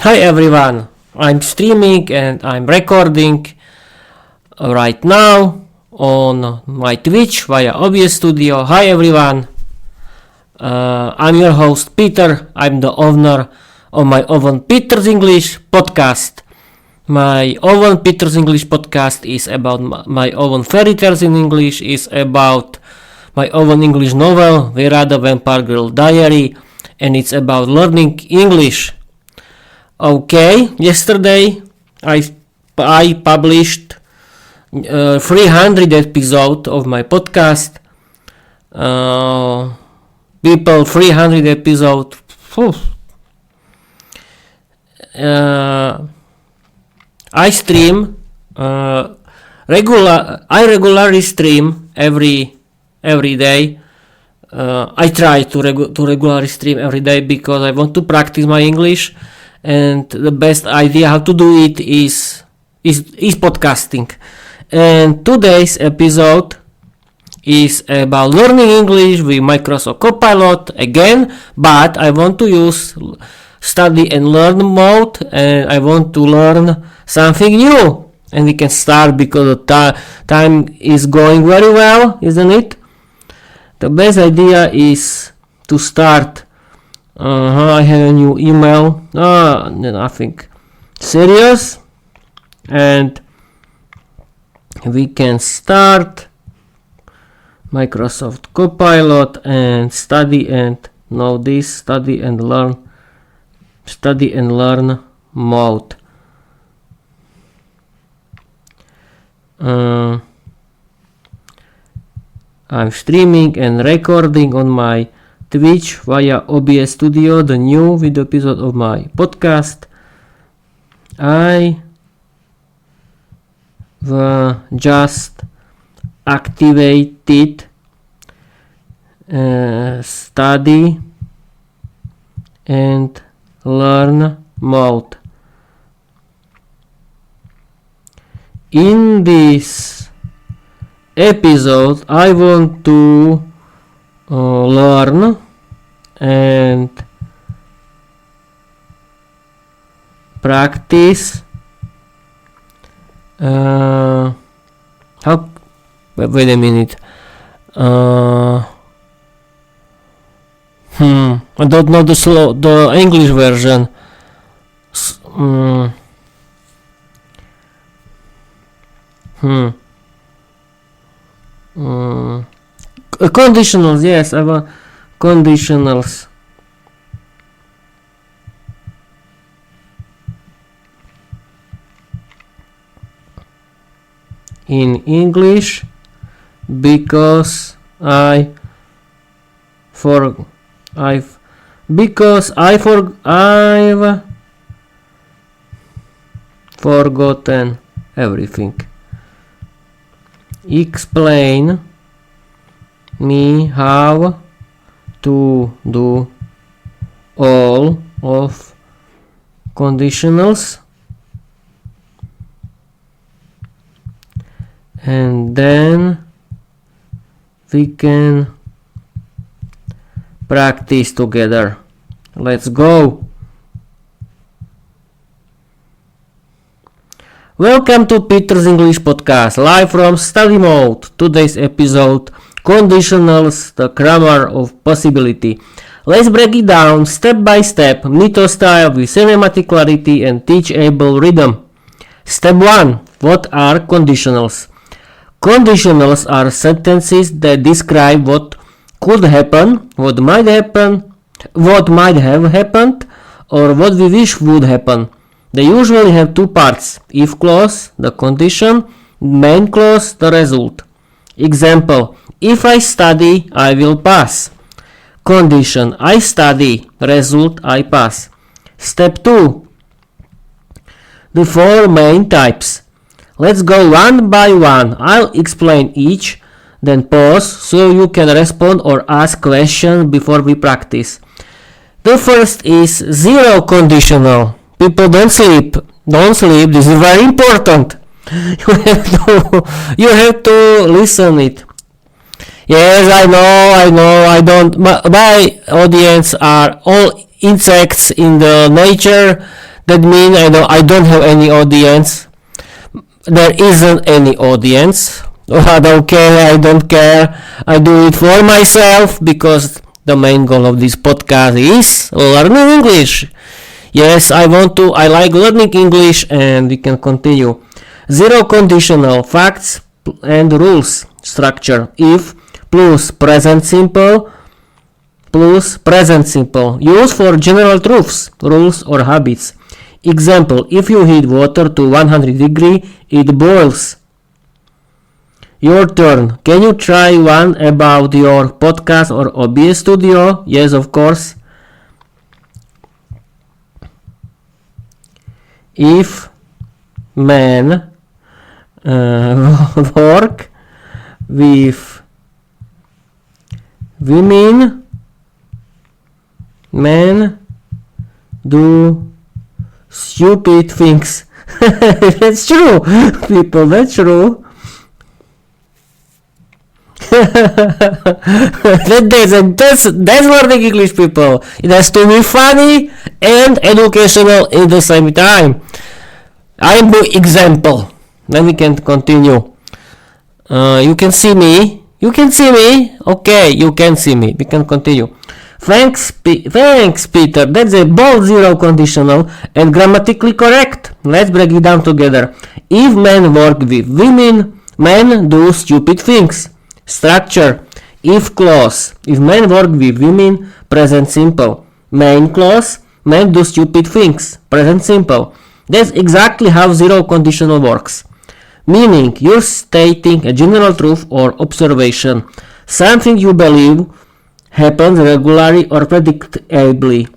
Hi everyone, I'm streaming and I'm recording right now on my Twitch via OBS Studio. Hi everyone, I'm your host Peter. I'm the owner of my own Peter's English podcast. My own Peter's English podcast is about my own fairy tales in English, is about my own English novel, Viera the Vampire Diary, and it's about learning English. Okay, yesterday I published 300 episode of my podcast. 300 episode. I stream I regularly stream every day. I try to regularly stream every day because I want to practice my English. And the best idea how to do it is podcasting. And today's episode is about learning English with Microsoft Copilot again, but I want to use study and learn mode, and I want to learn something new. And we can start because the time is going very well, isn't it? The best idea is to start. I have a new email. Nothing serious. And we can start Microsoft Copilot and study and know this study and learn mode. I'm streaming and recording on my Twitch via OBS Studio, the new video episode of my podcast. I just activated study and learn mode. In this episode, I want to learn and practice wait a minute. I don't know the English version. Conditionals, yes, I want conditionals. In English, because I've forgotten everything. Explain me how to do all of conditionals, and then we can practice together. Let's go. Welcome to Peter's English Podcast, live from study mode. Today's episode, Conditionals, the grammar of possibility. Let's break it down step by step, mythos style with cinematic clarity and teachable rhythm. Step 1. What are conditionals? Conditionals are sentences that describe what could happen, what might have happened, or what we wish would happen. They usually have two parts: if clause, the condition; main clause, the result. Example: if I study, I will pass. Condition: I study. Result: I pass. Step 2. The four main types. Let's go one by one. I'll explain each, then pause so you can respond or ask questions before we practice. The first is zero conditional. People don't sleep. This is very important. You have to listen it. Yes, I know, I don't. My audience are all insects in the nature. That means I don't have any audience. There isn't any audience. I don't care. I do it for myself because the main goal of this podcast is learning English. Yes, I like learning English, and we can continue. Zero conditional facts and rules structure. If plus present simple use for general truths, rules or habits. Example, if you heat water to 100 degree, it boils. Your turn. Can you try one about your podcast or OBS studio? Yes, of course. If men work with women, men do stupid things. That's true, people, that's true. That's learning English, people. It has to be funny and educational at the same time. I'm the example. Then we can continue. You can see me. Okay, you can see me. We can continue. Thanks, Peter. That's a bold zero conditional and grammatically correct. Let's break it down together. If men work with women, men do stupid things. Structure. If clause. If men work with women, present simple. Main clause. Men do stupid things. Present simple. That's exactly how zero conditional works. Meaning, you're stating a general truth or observation. Something you believe happens regularly or predictably.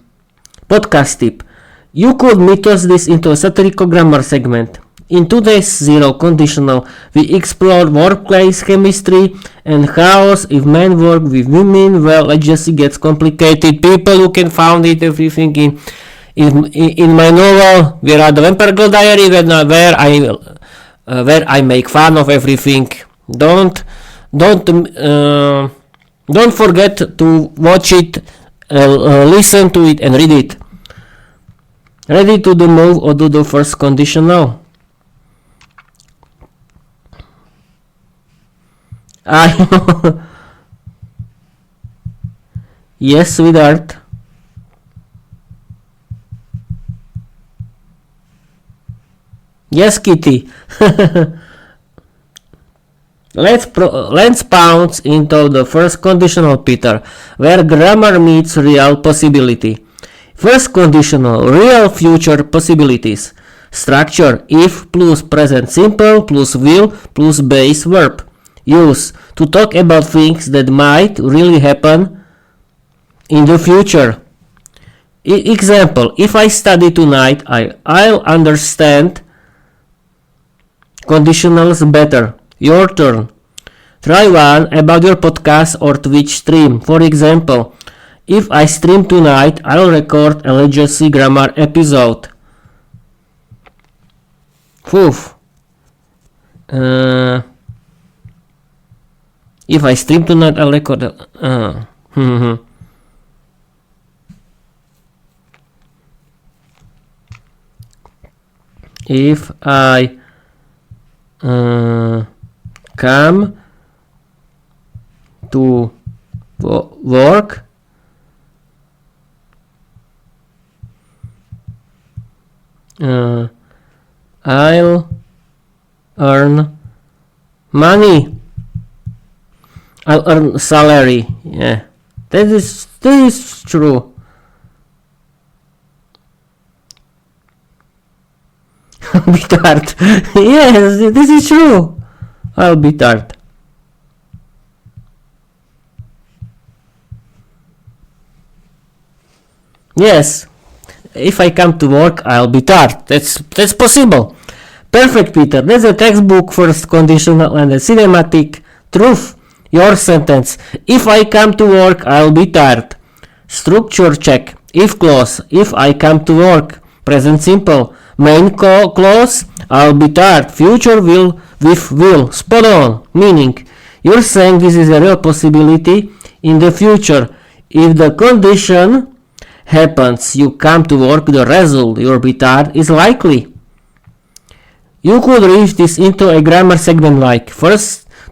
Podcast tip. You could mythos this into a satirical grammar segment. In today's zero conditional, we explore workplace chemistry and chaos if men work with women. Well, it just gets complicated. People, you can find it everything in my novel Viera the Vampire Goddess, where I make fun of everything. Don't forget to watch it, listen to it, and read it. Ready to do move or do the first conditional? Yes, sweetheart. Yes, Kitty. Let's pounce into the first conditional, Peter, where grammar meets real possibility. First conditional, real future possibilities. Structure, if plus present simple plus will plus base verb. Use to talk about things that might really happen in the future. Example, if I study tonight, I'll understand conditionals better. Your turn. Try one about your podcast or Twitch stream. For example, if I stream tonight, I'll record a legacy grammar episode. If I stream tonight, I'll record if I come to work, I'll earn money. I'll earn salary. Yeah, that is true. Be tart. Yes, this is true. I'll be tart. Yes, if I come to work, I'll be tart. That's possible. Perfect, Peter. That's a textbook first conditional and a cinematic truth. Your sentence. If I come to work, I'll be tired. Structure check. If clause. If I come to work. Present simple. Main clause. I'll be tired. Future will with will. Spot on. Meaning, you're saying this is a real possibility in the future. If the condition happens, you come to work, the result, you'll be tired, is likely. You could read this into a grammar segment like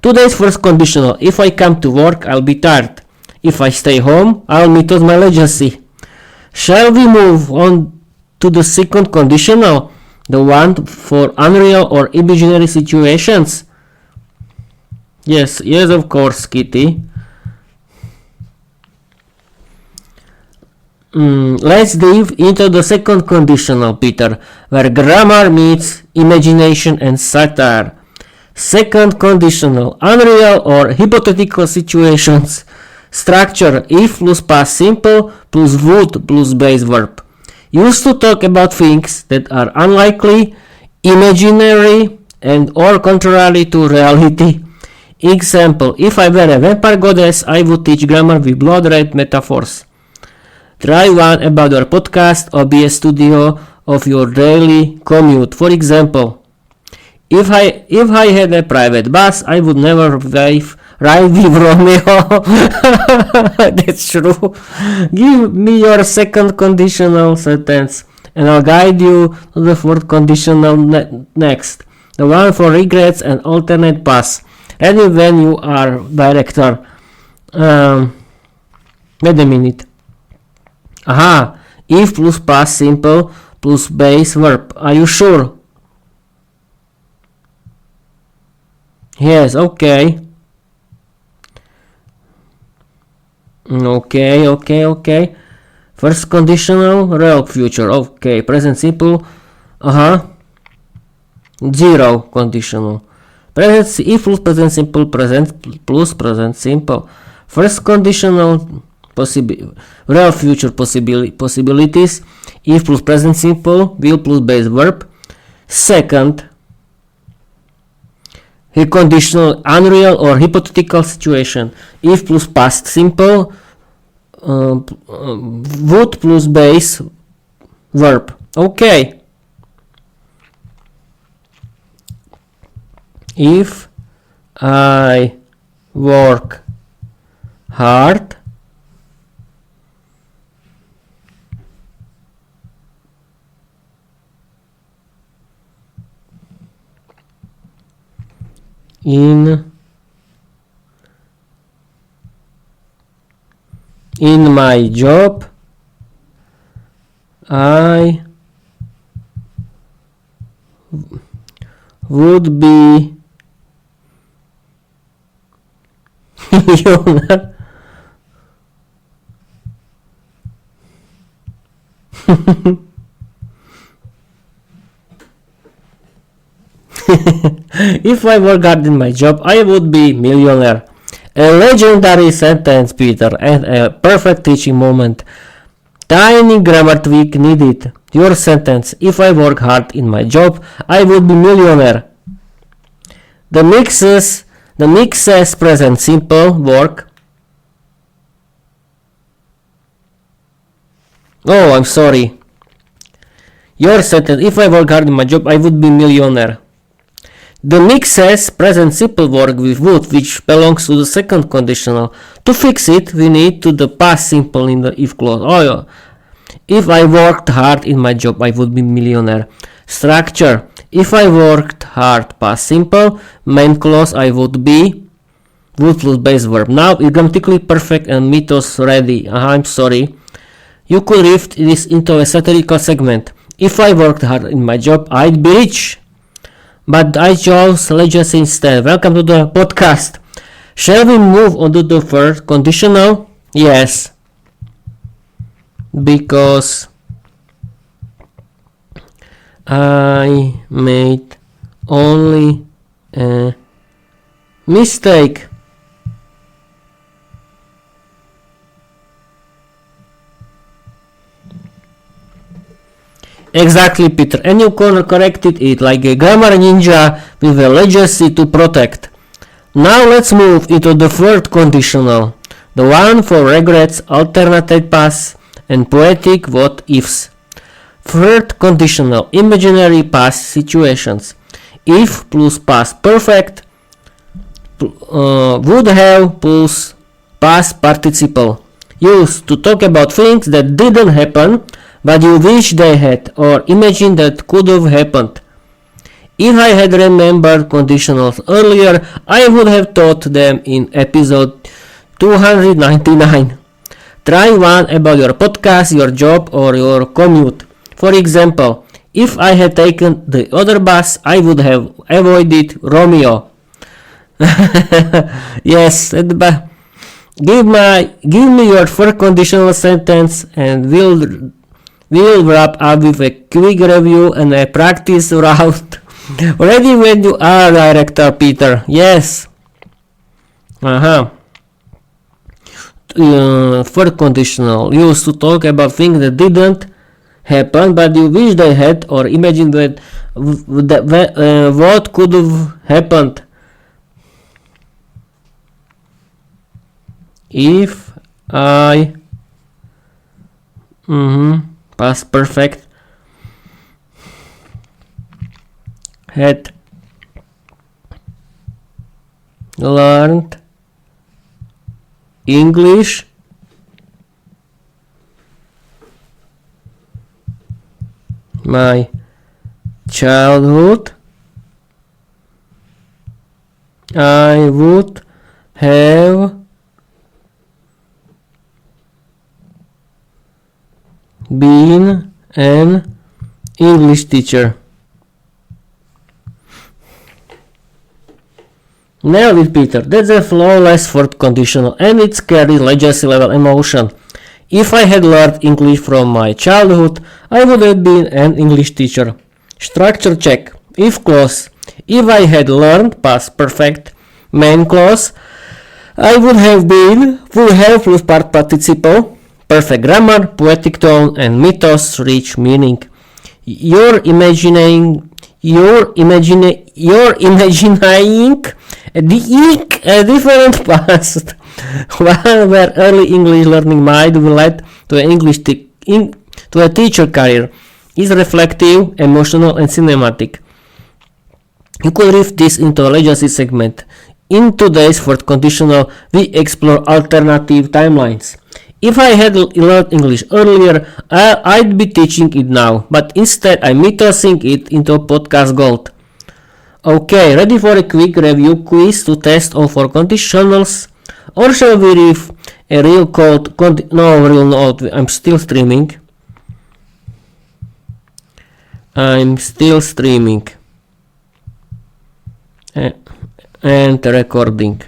today's first conditional. If I come to work, I'll be tired. If I stay home, I'll meet with my legacy. Shall we move on to the second conditional, the one for unreal or imaginary situations? Yes, of course, Kitty. Let's dive into the second conditional, Peter, where grammar meets imagination and satire. Second conditional, unreal or hypothetical situations. Structure: if plus past simple plus would plus base verb. Used to talk about things that are unlikely, imaginary, and or contrary to reality. Example: if I were a vampire goddess, I would teach grammar with blood red metaphors. Try one about your podcast or be a studio of your daily commute. For example, if I had a private bus, I would never ride with Romeo. That's true. Give me your second conditional sentence and I'll guide you to the fourth conditional next. The one for regrets and alternate paths. Ready when you are, director. Wait a minute. Aha, if plus past simple plus base verb. Are you sure? Yes, okay. Okay. First conditional, real future. Okay, present simple. Zero conditional. Present if plus present simple, present plus present simple. First conditional, real future possibilities. If plus present simple, will plus base verb. Second, a conditional, unreal or hypothetical situation. If plus past simple, would plus base verb. Okay. If I work hard, in my job, I would be millionaire. If I work hard in my job, I would be millionaire. A legendary sentence, Peter, and a perfect teaching moment. Tiny grammar tweak needed. Your sentence: if I work hard in my job, I would be millionaire. The mixes present simple work. Oh, I'm sorry. Your sentence: if I work hard in my job, I would be millionaire. The mixes present simple work with would, which belongs to the second conditional. To fix it, we need to the past simple in the if clause. Oh, yeah. If I worked hard in my job, I would be millionaire. Structure: if I worked hard, past simple, main clause, I would be, would plus base verb. Now it's grammatically perfect and mythos ready. I'm sorry. You could read this into a satirical segment. If I worked hard in my job, I'd be rich. But I chose legacy instead. Welcome to the podcast. Shall we move on to the first conditional? Yes. Because I made only a mistake. Exactly, Peter, and you corrected it like a grammar ninja with a legacy to protect. Now let's move into the third conditional, the one for regrets, alternate past, and poetic what ifs. Third conditional, imaginary past situations. If plus past perfect, would have plus past participle. used to talk about things that didn't happen, but you wish they had, or imagine that could have happened. If I had remembered conditionals earlier, I would have taught them in episode 299. Try one about your podcast, your job, or your commute. For example, if I had taken the other bus, I would have avoided Romeo. Yes, give me your first conditional sentence, and we'll wrap up with a quick review and a practice round. Ready when you are, Director Peter. Yes. First conditional used to talk about things that didn't happen, but you wish they had, or imagine what could have happened. If I past perfect had learned English my childhood, I would have been an English teacher. Nailed it, Peter. That's a flawless fourth conditional, and it carries legacy level emotion. If I had learned English from my childhood, I would have been an English teacher. Structure check. If clause. If I had learned past perfect main clause, I would have plus part participle, perfect grammar, poetic tone, and mythos-rich meaning. You're imagining a different past, one where early English learning might have led to a teacher career, is reflective, emotional, and cinematic. You could read this into a legacy segment. In today's fourth conditional, we explore alternative timelines. If I had learned English earlier, I'd be teaching it now, but instead I'm mythosing it into podcast gold. Okay, ready for a quick review quiz to test all four conditionals? Or shall we read a real code? I'm still streaming. And recording.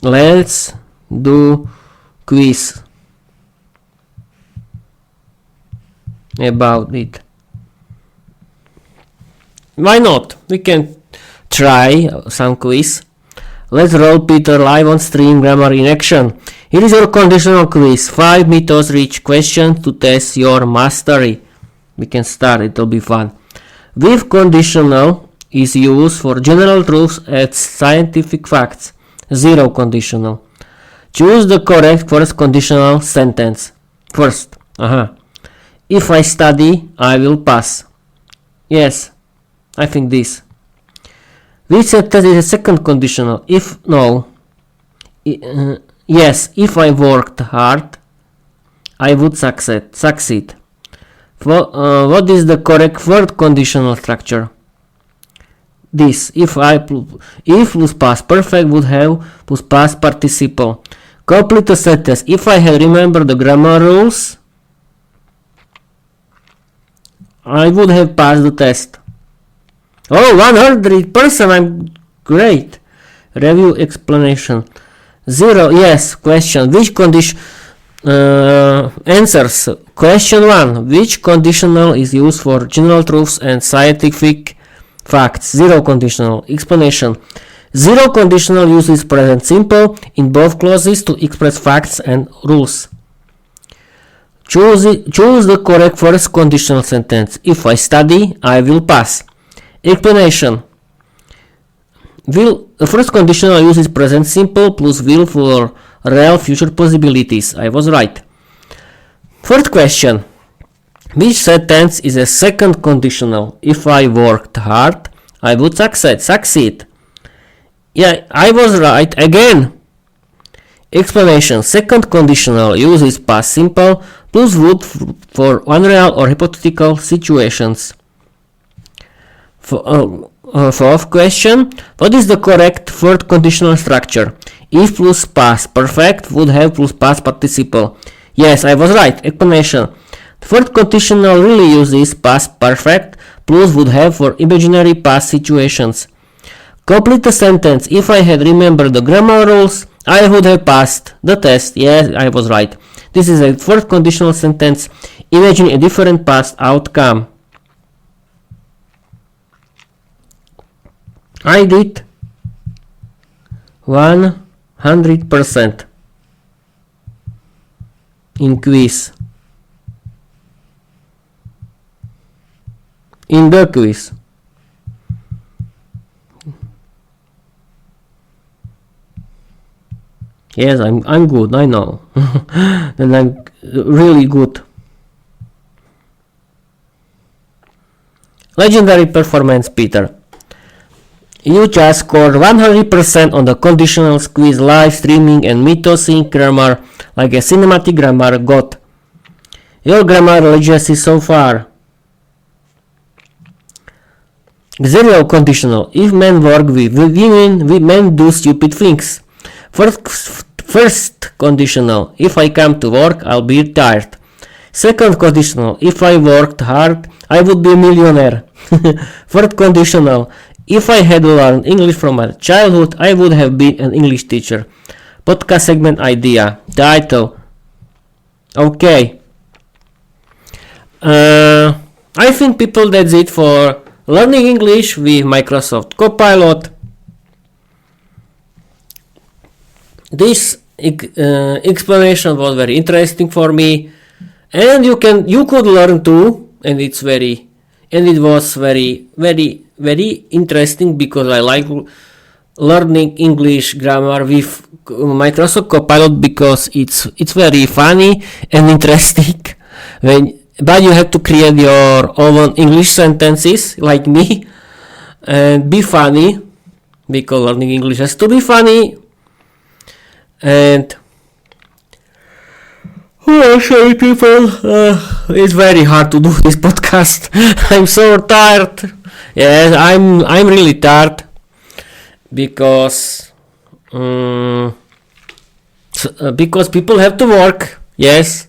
Let's do quiz about it. Why not? We can try some quiz. Let's roll Peter live on stream, grammar in action. Here is your conditional quiz. 5 mythos-rich questions to test your mastery. We can start, it'll be fun. With conditional is used for general truths and scientific facts. 0 conditional. Choose the correct first conditional sentence. First, if I study, I will pass. Yes, I think this. Which sentence is a second conditional? If no. Yes, if I worked hard, I would succeed. What is the correct third conditional structure? This. If plus past perfect would have plus past participle. Complete the sentence. If I had remembered the grammar rules, I would have passed the test. Oh, 100%, I'm great. Review explanation. 0, yes. Question. Which condition answers. Question 1. Which conditional is used for general truths and scientific facts? 0 conditional. Explanation. 0 conditional uses present simple in both clauses to express facts and rules. Choose the correct first conditional sentence. If I study, I will pass. Explanation. The first conditional uses present simple plus will for real future possibilities. I was right. Third question. Which sentence is a second conditional? If I worked hard, I would succeed. Yeah, I was right again. Explanation. Second conditional uses past simple plus would for unreal or hypothetical situations. Fourth question. What is the correct third conditional structure? If plus past perfect would have plus past participle. Yes, I was right. Explanation. Third conditional really uses past perfect plus would have for imaginary past situations. Complete the sentence. If I had remembered the grammar rules, I would have passed the test. Yes, I was right. This is a fourth conditional sentence. Imagine a different past outcome. I did 100% in quiz. In the quiz. Yes, I'm good, I know. And I'm really good. Legendary performance, Peter. You just scored 100% on the conditionals quiz, live streaming and mythos-rich grammar like a cinematic grammar god. Your grammar legacy so far. Zero conditional. If men work with women, men do stupid things. First conditional. If I come to work, I'll be tired. Second conditional. If I worked hard, I would be a millionaire. Third conditional. If I had learned English from my childhood, I would have been an English teacher. Podcast segment idea. Title. Okay. I think people, that's it for learning English with Microsoft Copilot. This explanation was very interesting for me, and you could learn too, and it was very interesting because I like learning English grammar with Microsoft Copilot because it's very funny and interesting. But you have to create your own English sentences like me and be funny, because learning English has to be funny. And sorry people, it's very hard to do this podcast. I'm so tired. Yes, I'm really tired because people have to work. Yes.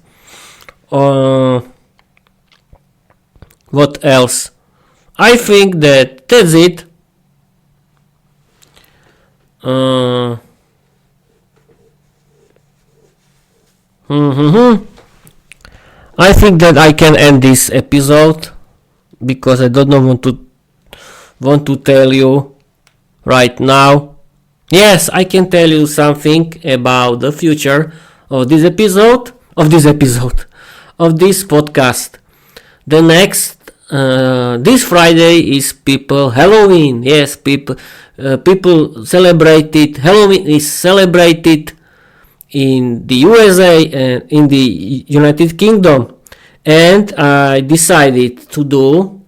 What else? I think that's it. I think that I can end this episode because I don't want to tell you right now. Yes, I can tell you something about the future of this podcast. The next this Friday is people Halloween. Yes, people celebrated Halloween is celebrated in the USA and in the United Kingdom, and I decided to do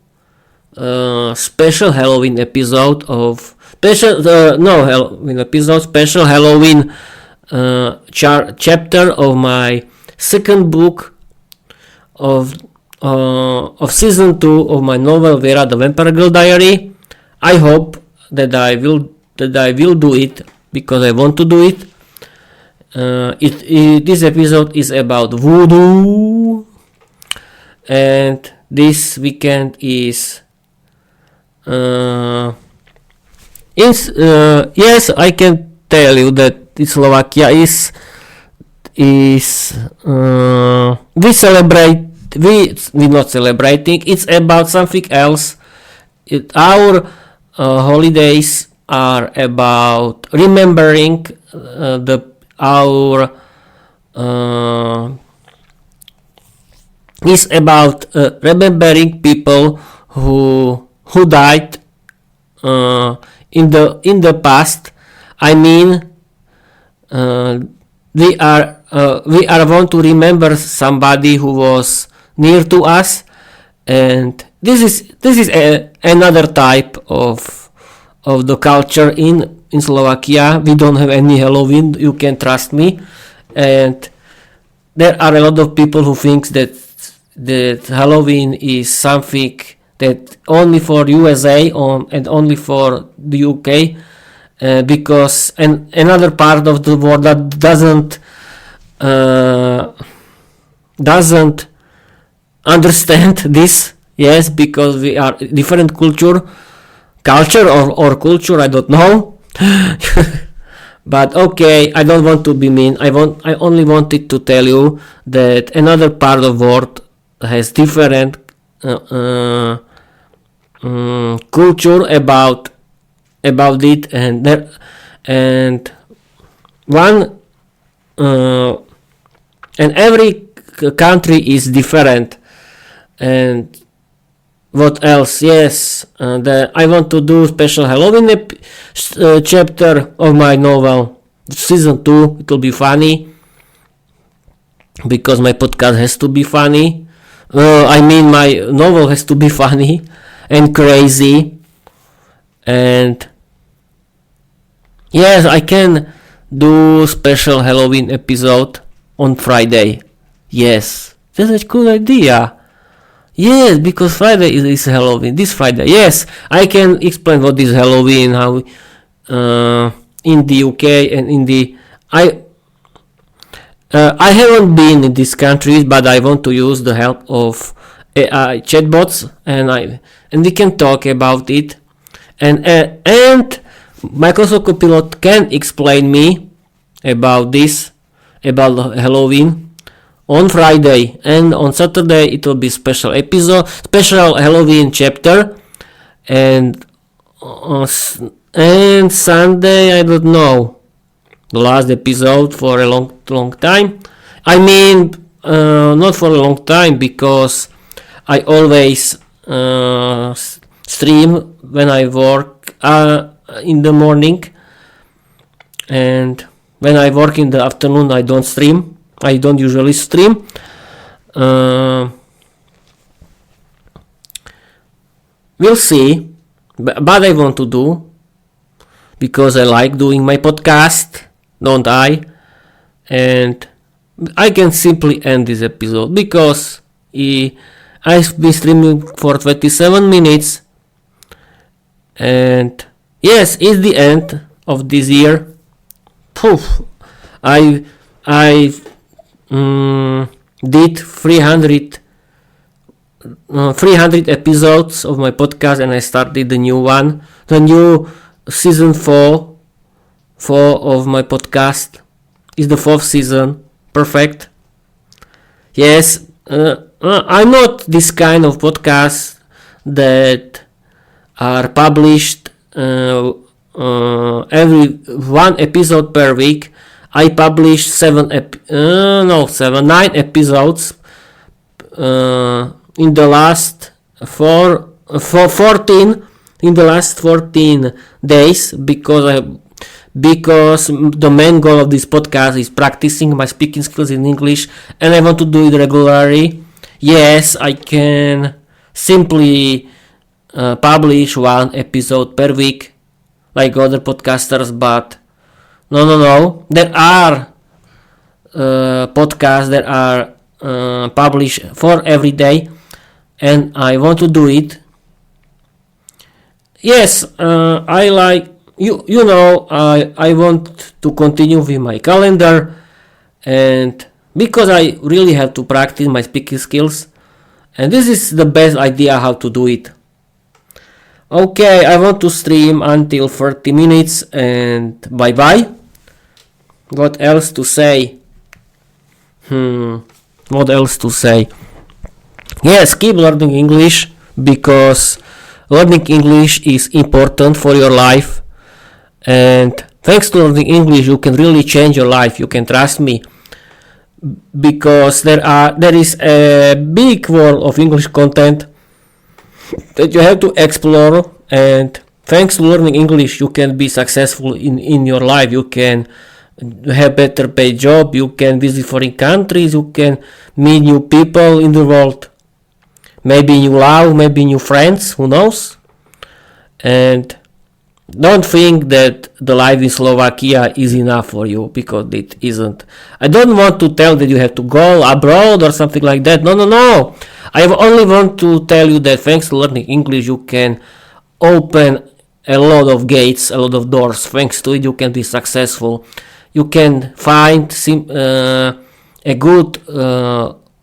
a special Halloween episode of special Halloween chapter of my second book of season 2 of my novel Viera the Vampire Goddess Diary. I hope that I will do it because I want to do it. This episode is about voodoo, and this weekend is yes, I can tell you that Slovakia is we're not celebrating. It's about something else. Our holidays are about remembering is about remembering people who died in the past. I mean, we are want to remember somebody who was near to us, and this is another type of the culture in Slovakia. We don't have any Halloween, you can trust me, and there are a lot of people who think that Halloween is something that only for USA and only for the UK, because another part of the world that doesn't understand this. Yes, because we are different culture or culture, I don't know. But okay, I don't want to be mean. I only wanted to tell you that another part of the world has different culture about it, and one and every country is different. And what else? Yes, I want to do special Halloween chapter of my novel, season 2. It will be funny because my podcast has to be funny. I mean, my novel has to be funny and crazy. And yes, I can do special Halloween episode on Friday. Yes, that's a cool idea. Yes, because Friday is Halloween. This Friday. Yes, I can explain what is Halloween, how in the UK and in the I haven't been in these countries, but I want to use the help of AI chatbots, and we can talk about it, and Microsoft Copilot can explain me about this, about Halloween on Friday, and on Saturday it will be special episode, special Halloween chapter, and Sunday I don't know, the last episode for a long time. I mean, not for a long time, because I always stream when I work in the morning, and when I work in the afternoon I don't stream. I don't usually stream. We'll see, but I want to do, because I like doing my podcast, don't I? And I can simply end this episode, because I've been streaming for 27 minutes, and yes, it's the end of this year. Poof, I did 300 episodes of my podcast, and I started the new season 4 of my podcast. Is the 4th season. Perfect. Yes, I'm not this kind of podcast that are published every one episode per week. I published 9 episodes in the last 14 in the last 14 days, because the main goal of this podcast is practicing my speaking skills in English, and I want to do it regularly. Yes, I can simply publish one episode per week like other podcasters, but no. There are podcasts that are published for every day, and I want to do it. Yes, I like I want to continue with my calendar, and because I really have to practice my speaking skills, and this is the best idea how to do it. Okay, I want to stream until 30 minutes, and bye bye. What else to say? What else to say? Yes, keep learning English, because learning English is important for your life, and thanks to learning English you can really change your life. You can trust me, because there is a big world of English content that you have to explore, and thanks to learning English you can be successful in your life. You can have better paid job, you can visit foreign countries, you can meet new people in the world, maybe new love, maybe new friends, who knows. And don't think that the life in Slovakia is enough for you, because it isn't. I don't want to tell that you have to go abroad or something like that. No. I only want to tell you that thanks to learning English, you can open a lot of gates, a lot of doors. Thanks to it, you can be successful. You can find a good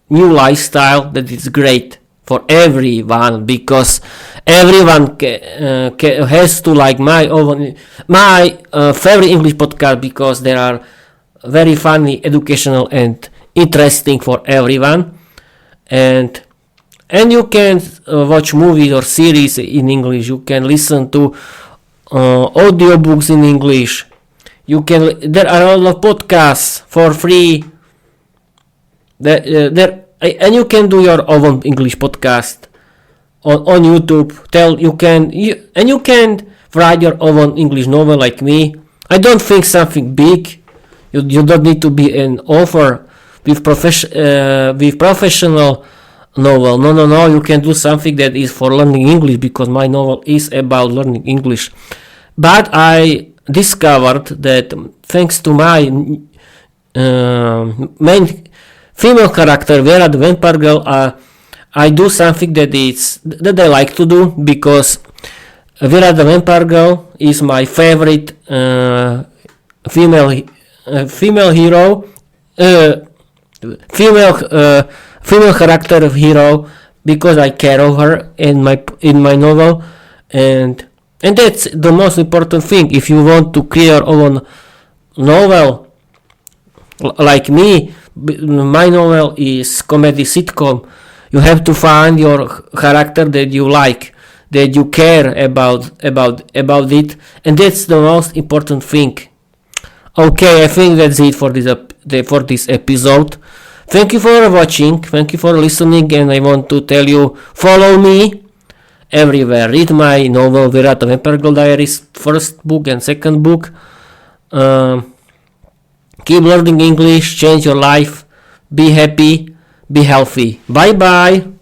new lifestyle that is great for everyone, because everyone has to like my favorite English podcast, because they are very funny, educational, and interesting for everyone. And you can watch movies or series in English. You can listen to audiobooks in English. There are a lot of podcasts for free. And you can do your own English podcast on YouTube. You can write your own English novel like me. I don't think something big. You don't need to be an author with professional novel. No. You can do something that is for learning English, because my novel is about learning English. But I discovered that thanks to my main female character, Viera the Vampire Girl, I do something that I like to do, because Viera the Vampire Girl is my favorite female hero, female character hero, because I care of her in my novel, and that's the most important thing. If you want to create your own novel like me, my novel is comedy sitcom. You have to find your character that you like, that you care about it, and that's the most important thing. Okay, I think that's it for this episode. Thank you for watching, thank you for listening, and I want to tell you, follow me everywhere. Read my novel Viera the Vampire Diaries, first book and second book. Keep learning English, change your life, be happy, be healthy. Bye bye.